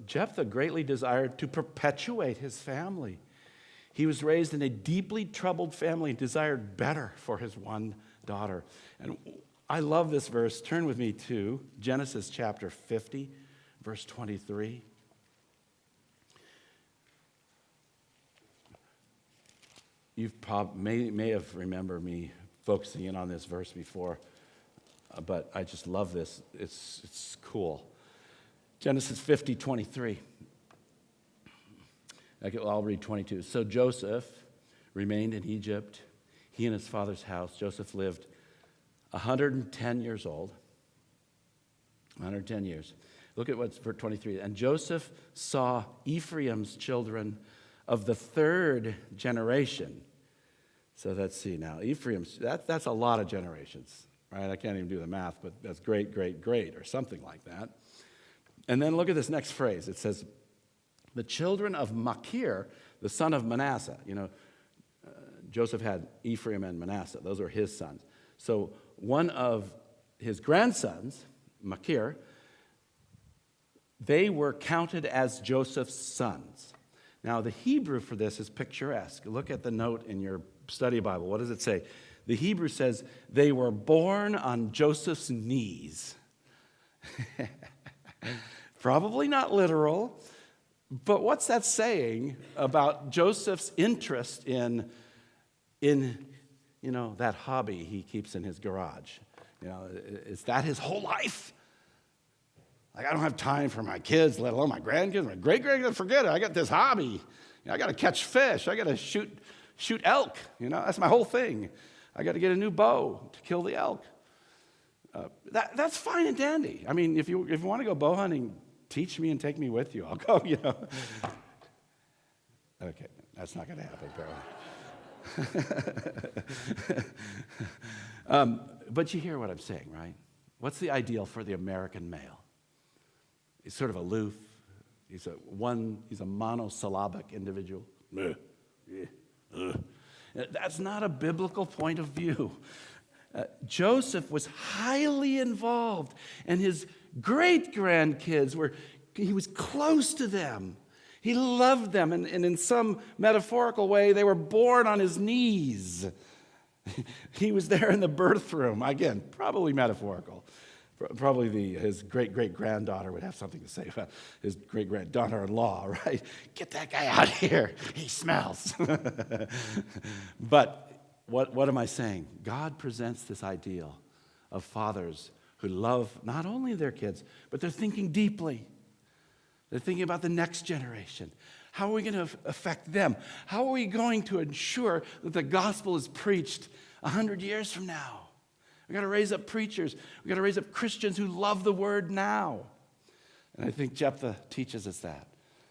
Jephthah greatly desired to perpetuate his family. He was raised in a deeply troubled family and desired better for his one daughter. And I love this verse. Turn with me to Genesis chapter 50, verse 23. You may have remembered me focusing in on this verse before, but I just love this. It's cool. Genesis 50, 23. I'll read 22. So Joseph remained in Egypt, he and his father's house. Joseph lived 110 years old. 110 years. Look at what's verse 23. And Joseph saw Ephraim's children of the third generation. So let's see now. Ephraim's, that's a lot of generations, right? I can't even do the math, but that's great, great, great, or something like that. And then look at this next phrase. It says, the children of Machir, the son of Manasseh. Joseph had Ephraim and Manasseh. Those were his sons. So one of his grandsons, Machir, they were counted as Joseph's sons. Now, the Hebrew for this is picturesque. Look at the note in your study Bible. What does it say? The Hebrew says, they were born on Joseph's knees. Probably not literal, but what's that saying about Joseph's interest in that hobby he keeps in his garage? Is that his whole life? Like, I don't have time for my kids, let alone my grandkids, my great-grandkids. Forget it. I got this hobby. I got to catch fish. I got to shoot elk. That's my whole thing. I got to get a new bow to kill the elk. That's fine and dandy. I mean, if you want to go bow hunting, teach me and take me with you. I'll go, Okay, that's not going to happen, apparently. But you hear what I'm saying, right? What's the ideal for the American male? He's sort of aloof. He's a monosyllabic individual. That's not a biblical point of view. Joseph was highly involved, and his great-grandkids he was close to them. He loved them, and in some metaphorical way, they were born on his knees. He was there in the birth room. Again, probably metaphorical. Probably his great-great-granddaughter would have something to say about his great-granddaughter-in-law, right? Get that guy out of here. He smells. But what am I saying? God presents this ideal of fathers who love not only their kids, but they're thinking deeply. They're thinking about the next generation. How are we going to affect them? How are we going to ensure that the gospel is preached 100 years from now? We've got to raise up preachers. We've got to raise up Christians who love the word now. And I think Jephthah teaches us that.